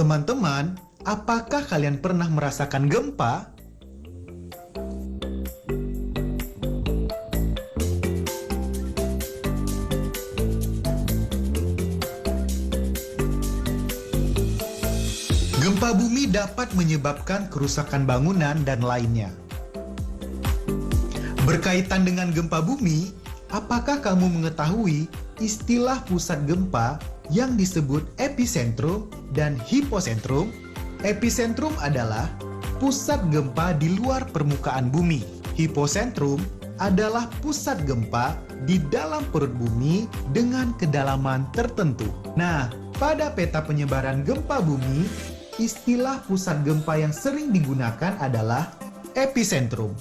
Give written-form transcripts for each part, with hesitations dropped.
Teman-teman, apakah kalian pernah merasakan gempa? Gempa bumi dapat menyebabkan kerusakan bangunan dan lainnya. Berkaitan dengan gempa bumi, apakah kamu mengetahui istilah pusat gempa yang disebut epicentrum dan hiposentrum? Epicentrum adalah pusat gempa di luar permukaan bumi. Hiposentrum adalah pusat gempa di dalam perut bumi dengan kedalaman tertentu. Nah, pada peta penyebaran gempa bumi, istilah pusat gempa yang sering digunakan adalah epicentrum.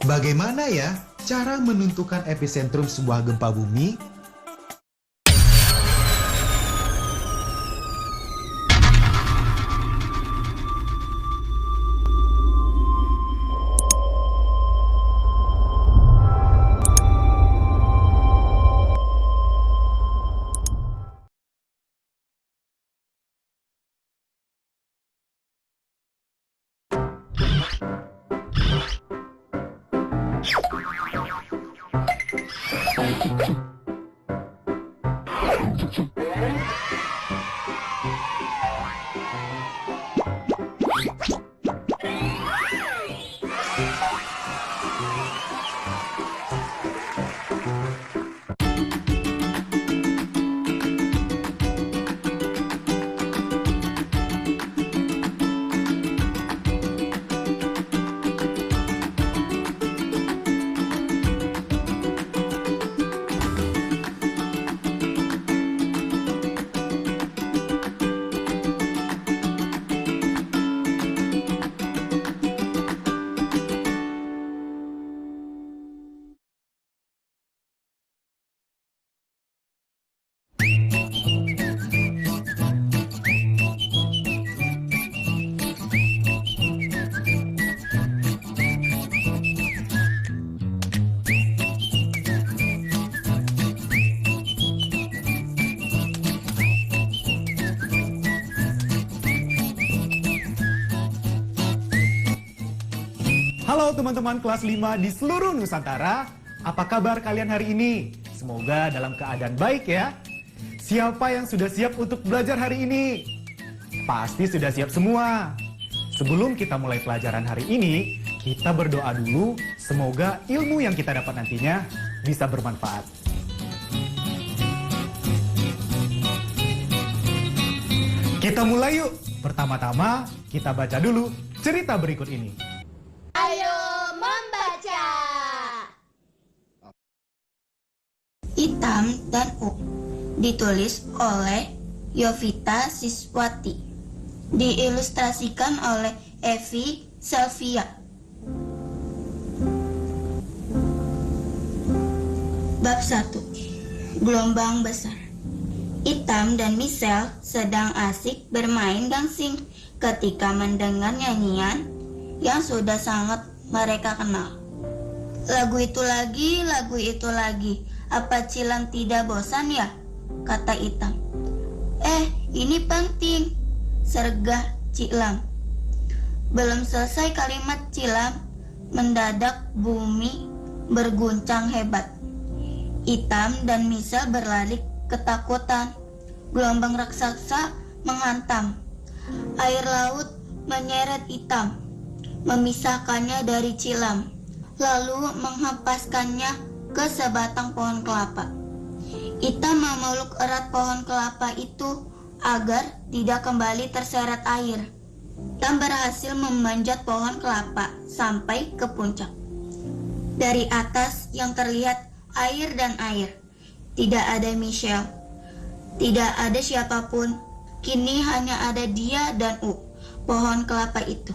Bagaimana ya cara menentukan epicentrum sebuah gempa bumi? Halo teman-teman kelas 5 di seluruh Nusantara, apa kabar kalian hari ini? Semoga dalam keadaan baik ya. Siapa yang sudah siap untuk belajar hari ini? Pasti sudah siap semua. Sebelum kita mulai pelajaran hari ini, kita berdoa dulu, semoga ilmu yang kita dapat nantinya bisa bermanfaat. Kita mulai yuk. Pertama-tama, kita baca dulu cerita berikut ini. Ayo membaca. Itam dan U ditulis oleh Yovita Siswati, diilustrasikan oleh Evi Selvia. Bab 1. Gelombang besar. Itam dan Michelle sedang asik bermain gangsing ketika mendengar nyanyian yang sudah sangat mereka kenal. Lagu itu lagi, apa Cilam tidak bosan ya? Kata Itam. Ini penting, sergah Cilam. Belum selesai kalimat Cilam, mendadak bumi berguncang hebat. Itam dan Michelle berlari ketakutan. Gelombang raksasa menghantam. Air laut menyeret Itam, memisahkannya dari Cilam, lalu menghempaskannya ke sebatang pohon kelapa. Itam memeluk erat pohon kelapa itu agar tidak kembali terseret air. Itam berhasil memanjat pohon kelapa sampai ke puncak. Dari atas yang terlihat air dan air. Tidak ada Michelle, tidak ada siapapun. Kini hanya ada dia dan U, pohon kelapa itu.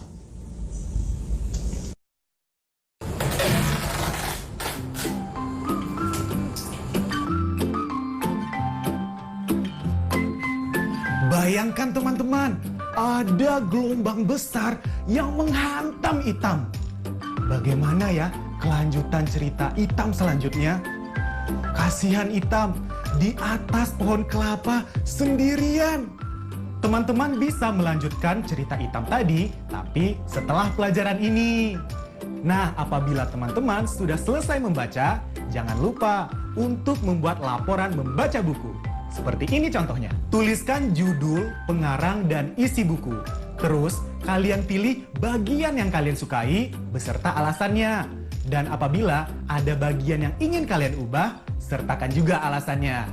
Bayangkan teman-teman, ada gelombang besar yang menghantam Itam. Bagaimana ya kelanjutan cerita Itam selanjutnya? Kasihan Itam di atas pohon kelapa sendirian. Teman-teman bisa melanjutkan cerita Itam tadi, tapi setelah pelajaran ini. Nah, apabila teman-teman sudah selesai membaca, jangan lupa untuk membuat laporan membaca buku. Seperti ini contohnya. Tuliskan judul, pengarang, dan isi buku. Terus, kalian pilih bagian yang kalian sukai beserta alasannya. Dan apabila ada bagian yang ingin kalian ubah, sertakan juga alasannya.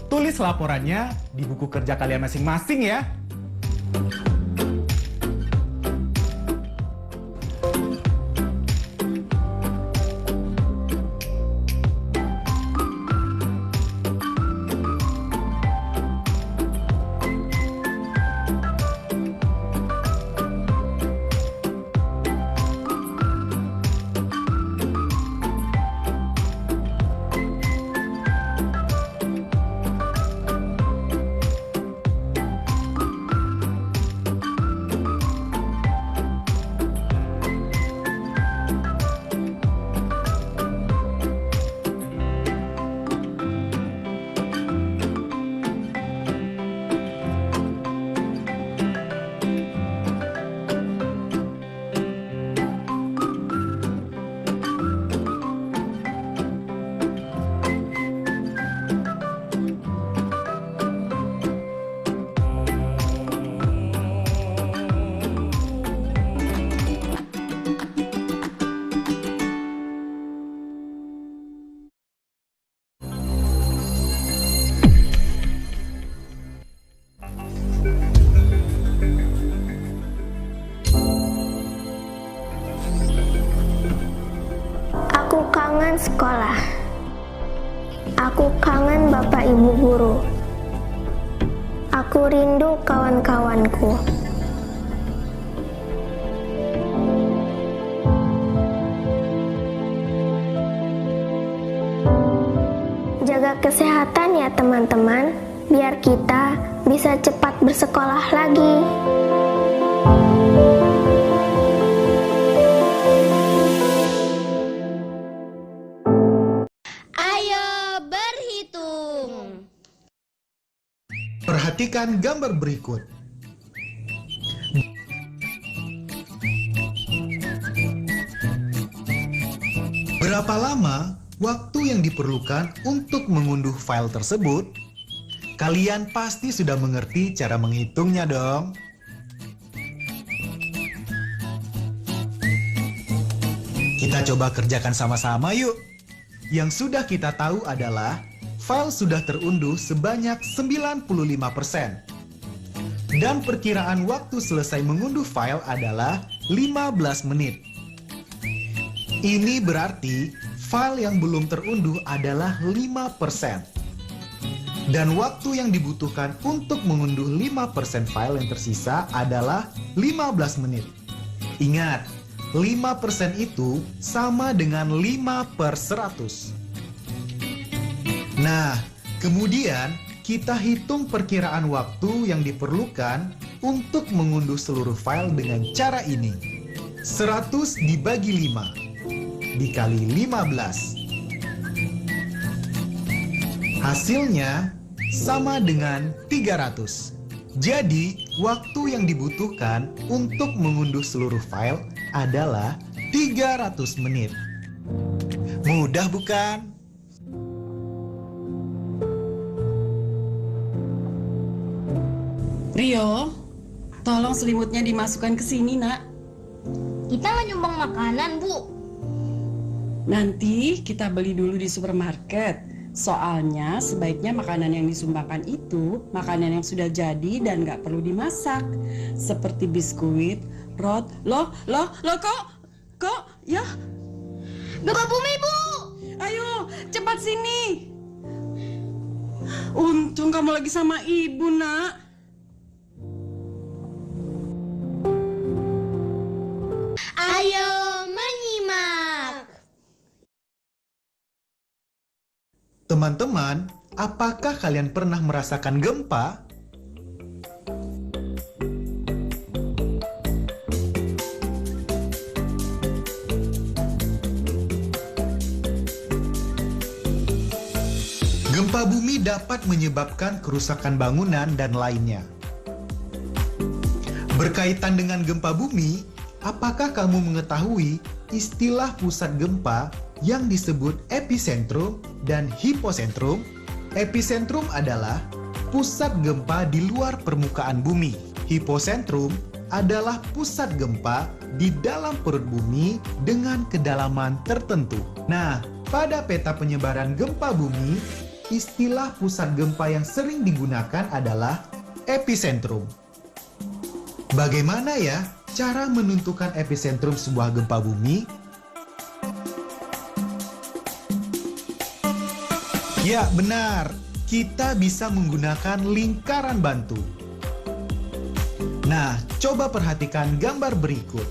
Tulis laporannya di buku kerja kalian masing-masing ya. Aku kangen sekolah. Aku kangen Bapak Ibu guru. Aku rindu kawan-kawanku. Jaga kesehatan ya teman-teman, biar kita bisa cepat bersekolah lagi. Ayo berhitung. Perhatikan gambar berikut. Berapa lama waktu yang diperlukan untuk mengunduh file tersebut? Kalian pasti sudah mengerti cara menghitungnya dong. Kita coba kerjakan sama-sama yuk. Yang sudah kita tahu adalah file sudah terunduh sebanyak 95%. Dan perkiraan waktu selesai mengunduh file adalah 15 menit. Ini berarti file yang belum terunduh adalah 5%. Dan waktu yang dibutuhkan untuk mengunduh 5% file yang tersisa adalah 15 menit. Ingat, 5% itu sama dengan 5/100. Nah, kemudian kita hitung perkiraan waktu yang diperlukan untuk mengunduh seluruh file dengan cara ini. 100 dibagi 5 dikali 15. Hasilnya sama dengan 300. Jadi, waktu yang dibutuhkan untuk mengunduh seluruh file adalah 300 menit. Mudah bukan? Rio, tolong selimutnya dimasukkan ke sini, Nak. Kita nggak nyumbang makanan, Bu. Nanti kita beli dulu di supermarket. Soalnya sebaiknya makanan yang disumbangkan itu makanan yang sudah jadi dan nggak perlu dimasak. Seperti biskuit, rot, loh, kok, ya? Gempa bumi, Bu. Ayo, cepat sini. Untung kamu lagi sama ibu, Nak. Ayo menyimak. Teman-teman, apakah kalian pernah merasakan gempa? Gempa bumi dapat menyebabkan kerusakan bangunan dan lainnya. Berkaitan dengan gempa bumi, apakah kamu mengetahui istilah pusat gempa yang disebut epicentrum dan hypocentrum? Epicentrum adalah pusat gempa di luar permukaan bumi. Hypocentrum adalah pusat gempa di dalam perut bumi dengan kedalaman tertentu. Nah, pada peta penyebaran gempa bumi, istilah pusat gempa yang sering digunakan adalah epicentrum. Bagaimana ya cara menentukan epicentrum sebuah gempa bumi? Ya, benar. Kita bisa menggunakan lingkaran bantu. Nah, coba perhatikan gambar berikut.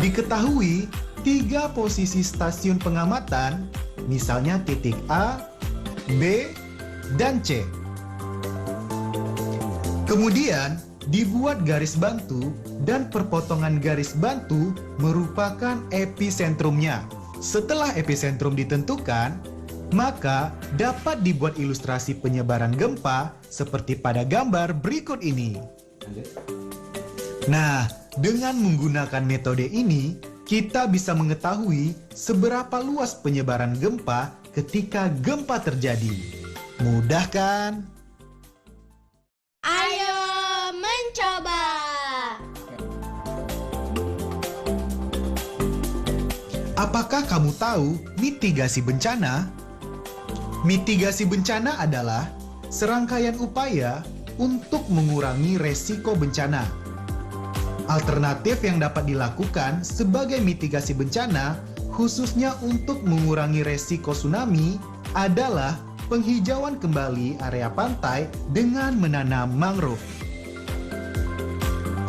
Diketahui 3 posisi stasiun pengamatan, misalnya titik A, B, dan C. Kemudian, dibuat garis bantu dan perpotongan garis bantu merupakan epicentrumnya. Setelah epicentrum ditentukan, maka dapat dibuat ilustrasi penyebaran gempa seperti pada gambar berikut ini. Nah, dengan menggunakan metode ini, kita bisa mengetahui seberapa luas penyebaran gempa ketika gempa terjadi. Mudah kan? Ayo mencoba. Apakah kamu tahu mitigasi bencana? Mitigasi bencana adalah serangkaian upaya untuk mengurangi resiko bencana. Alternatif yang dapat dilakukan sebagai mitigasi bencana, khususnya untuk mengurangi resiko tsunami, adalah penghijauan kembali area pantai dengan menanam mangrove.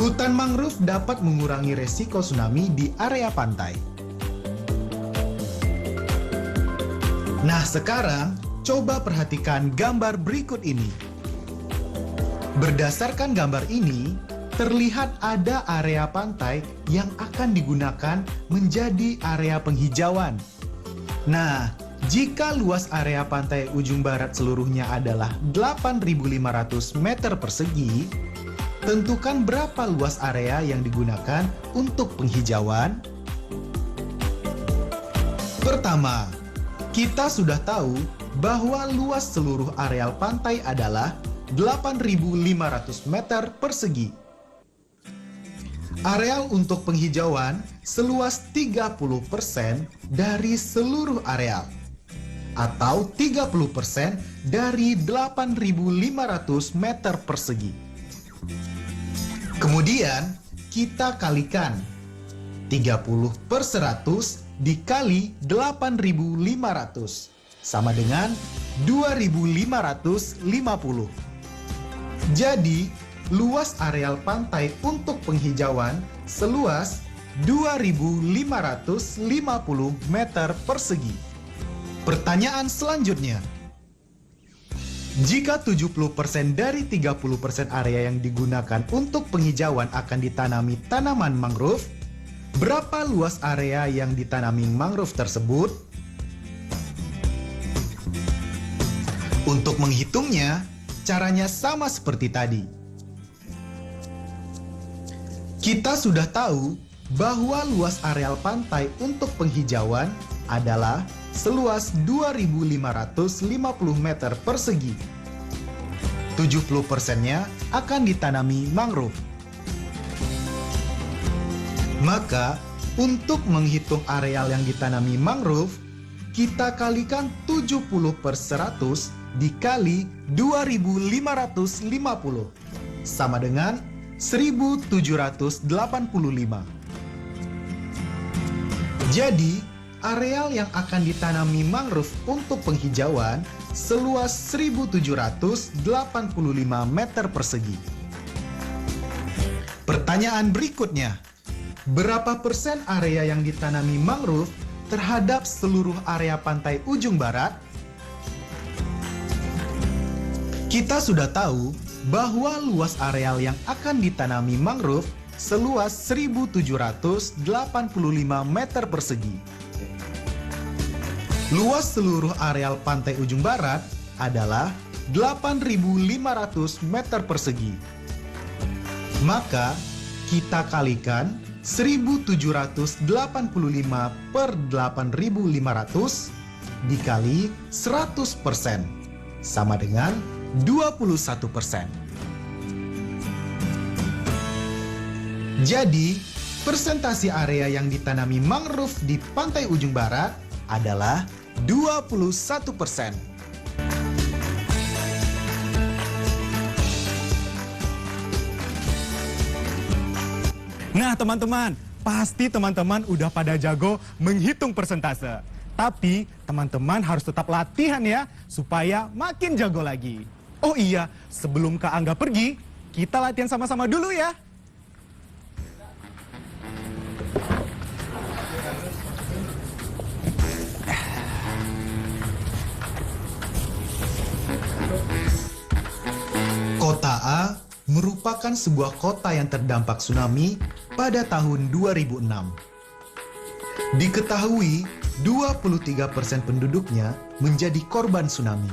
Hutan mangrove dapat mengurangi resiko tsunami di area pantai. Nah, sekarang coba perhatikan gambar berikut ini. Berdasarkan gambar ini, terlihat ada area pantai yang akan digunakan menjadi area penghijauan. Nah, jika luas area pantai ujung barat seluruhnya adalah 8.500 meter persegi, tentukan berapa luas area yang digunakan untuk penghijauan. Pertama, kita sudah tahu bahwa luas seluruh areal pantai adalah 8.500 meter persegi. Areal untuk penghijauan seluas 30% dari seluruh areal, atau 30% dari 8.500 meter persegi. Kemudian, kita kalikan 30/100 dikali 8.500 sama dengan 2.550. Jadi, luas areal pantai untuk penghijauan seluas 2.550 meter persegi. Pertanyaan selanjutnya. Jika 70% dari 30% area yang digunakan untuk penghijauan akan ditanami tanaman mangrove, berapa luas area yang ditanami mangrove tersebut? Untuk menghitungnya, caranya sama seperti tadi. Kita sudah tahu bahwa luas areal pantai untuk penghijauan adalah seluas 2.550 meter persegi. 70%-nya akan ditanami mangrove. Maka, untuk menghitung areal yang ditanami mangrove, kita kalikan 70/100 dikali 2.550 sama dengan 1.785. Jadi, areal yang akan ditanami mangrove untuk penghijauan seluas 1.785 meter persegi. Pertanyaan berikutnya. Berapa persen area yang ditanami mangrove terhadap seluruh area pantai ujung barat? Kita sudah tahu bahwa luas areal yang akan ditanami mangrove seluas 1.785 meter persegi. Luas seluruh areal pantai ujung barat adalah 8.500 meter persegi. Maka, kita kalikan 1785 per 8500 dikali 100% sama dengan 21%. Jadi, persentase area yang ditanami mangrove di pantai ujung barat adalah 21%. Nah teman-teman, pasti teman-teman udah pada jago menghitung persentase. Tapi teman-teman harus tetap latihan ya, supaya makin jago lagi. Oh iya, sebelum Kak Angga pergi, kita latihan sama-sama dulu ya. Kota A merupakan sebuah kota yang terdampak tsunami pada tahun 2006. Diketahui 23% penduduknya menjadi korban tsunami.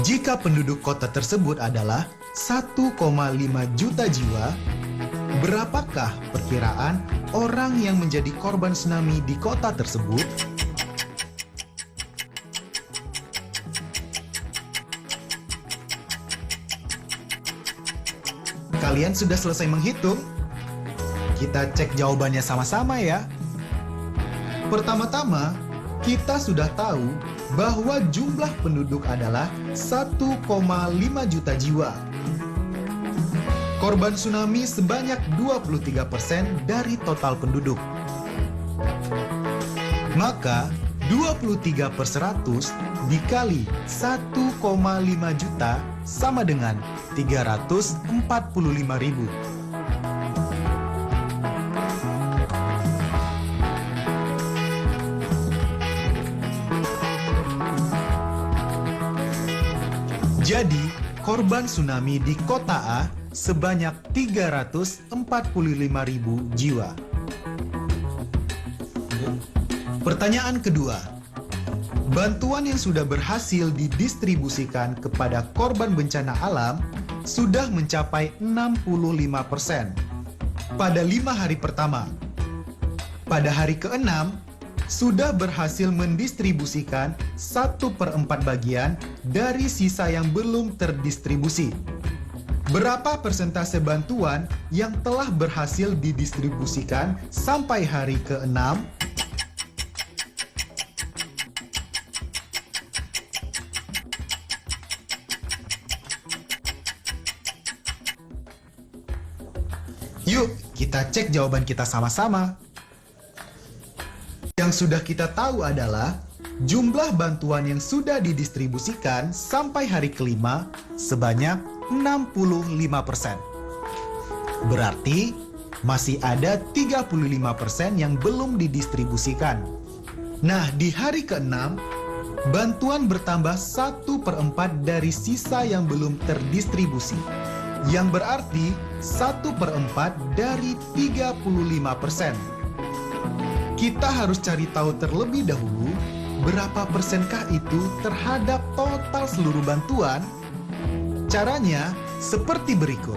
Jika penduduk kota tersebut adalah 1,5 juta jiwa, berapakah perkiraan orang yang menjadi korban tsunami di kota tersebut? Kalian sudah selesai menghitung? Kita cek jawabannya sama-sama ya. Pertama-tama, kita sudah tahu bahwa jumlah penduduk adalah 1,5 juta jiwa. Korban tsunami sebanyak 23% dari total penduduk. Maka 23/100 dikali 1,5 juta sama dengan 345.000. Jadi, korban tsunami di kota A sebanyak 345.000 jiwa. Pertanyaan kedua. Bantuan yang sudah berhasil didistribusikan kepada korban bencana alam sudah mencapai 65% pada 5 hari pertama. Pada hari ke-6, sudah berhasil mendistribusikan 1/4 bagian dari sisa yang belum terdistribusi. Berapa persentase bantuan yang telah berhasil didistribusikan sampai hari ke-6? Yuk, kita cek jawaban kita sama-sama. Yang sudah kita tahu adalah jumlah bantuan yang sudah didistribusikan sampai hari ke-5 sebanyak 65%. Berarti masih ada 35% yang belum didistribusikan. Nah, di hari ke-6, bantuan bertambah 1/4 dari sisa yang belum terdistribusi. Yang berarti 1/4 dari 35%. Kita harus cari tahu terlebih dahulu berapa persenkah itu terhadap total seluruh bantuan. Caranya seperti berikut.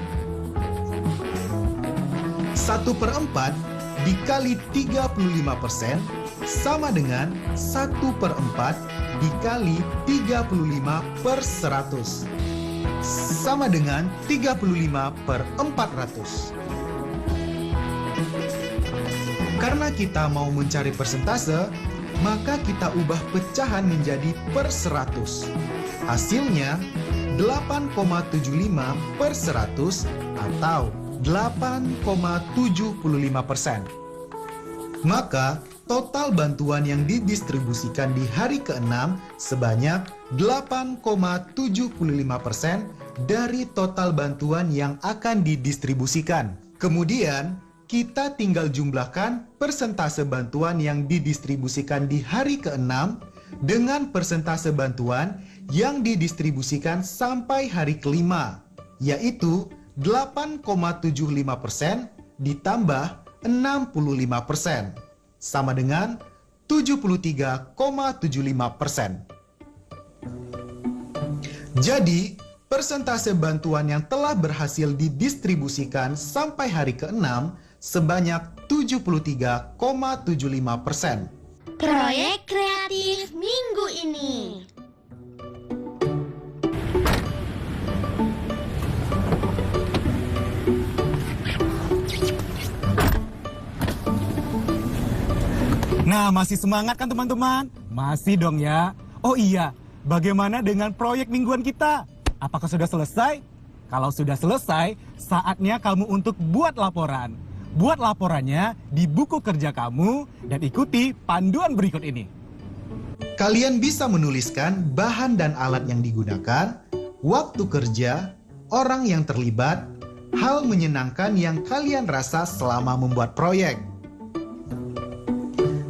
1/4 dikali 35% sama dengan 1/4 dikali 35/100 sama dengan 35/400. Karena kita mau mencari persentase, maka kita ubah pecahan menjadi per 100. Hasilnya 8,75/100 atau 8,75%. Maka total bantuan yang didistribusikan di hari ke-6 sebanyak 8,75% dari total bantuan yang akan didistribusikan. Kemudian, kita tinggal jumlahkan persentase bantuan yang didistribusikan di hari ke-6 dengan persentase bantuan yang didistribusikan sampai hari ke-5, yaitu 8,75% ditambah 65%, sama dengan 73,75%. Jadi, persentase bantuan yang telah berhasil didistribusikan sampai hari ke-6 sebanyak 73,75%. Proyek kreatif minggu ini. Nah, masih semangat kan teman-teman? Masih dong ya. Oh iya, bagaimana dengan proyek mingguan kita? Apakah sudah selesai? Kalau sudah selesai, saatnya kamu untuk buat laporan. Buat laporannya di buku kerja kamu dan ikuti panduan berikut ini. Kalian bisa menuliskan bahan dan alat yang digunakan, waktu kerja, orang yang terlibat, hal menyenangkan yang kalian rasa selama membuat proyek.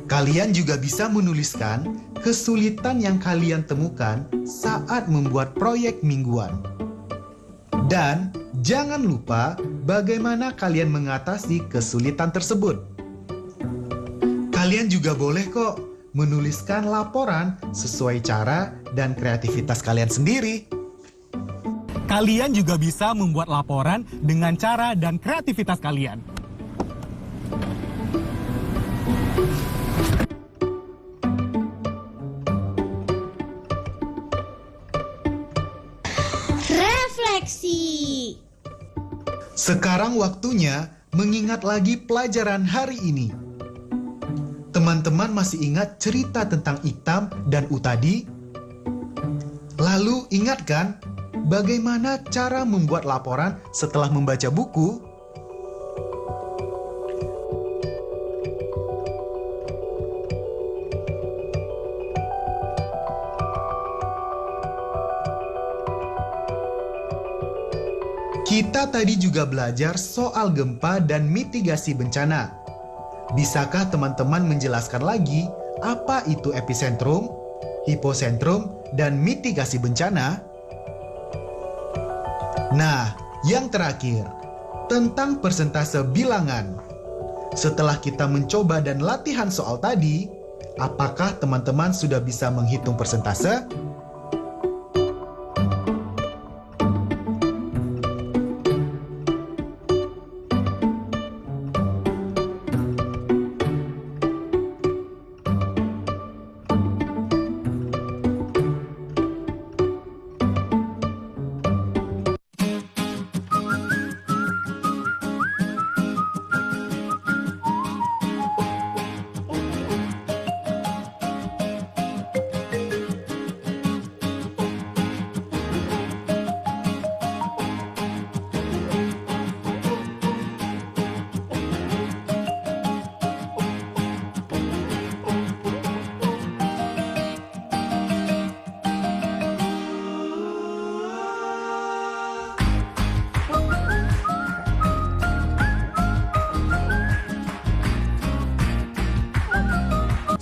Kalian juga bisa menuliskan kesulitan yang kalian temukan saat membuat proyek mingguan. Dan jangan lupa bagaimana kalian mengatasi kesulitan tersebut. Kalian juga boleh kok menuliskan laporan sesuai cara dan kreativitas kalian sendiri. Kalian juga bisa membuat laporan dengan cara dan kreativitas kalian. Refleksi. Sekarang waktunya mengingat lagi pelajaran hari ini. Teman-teman masih ingat cerita tentang Itam dan Utadi? Lalu ingat kan bagaimana cara membuat laporan setelah membaca buku? Kita tadi juga belajar soal gempa dan mitigasi bencana. Bisakah teman-teman menjelaskan lagi apa itu epicentrum, hiposentrum, dan mitigasi bencana? Nah, yang terakhir, tentang persentase bilangan. Setelah kita mencoba dan latihan soal tadi, apakah teman-teman sudah bisa menghitung persentase?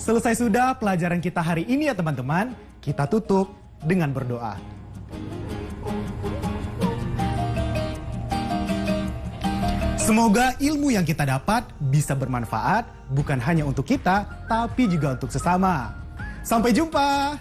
Selesai sudah pelajaran kita hari ini ya teman-teman. Kita tutup dengan berdoa. Semoga ilmu yang kita dapat bisa bermanfaat bukan hanya untuk kita, tapi juga untuk sesama. Sampai jumpa!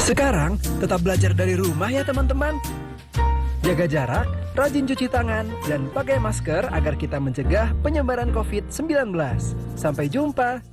Sekarang tetap belajar dari rumah ya teman-teman. Jaga jarak, rajin cuci tangan, dan pakai masker agar kita mencegah penyebaran COVID-19. Sampai jumpa.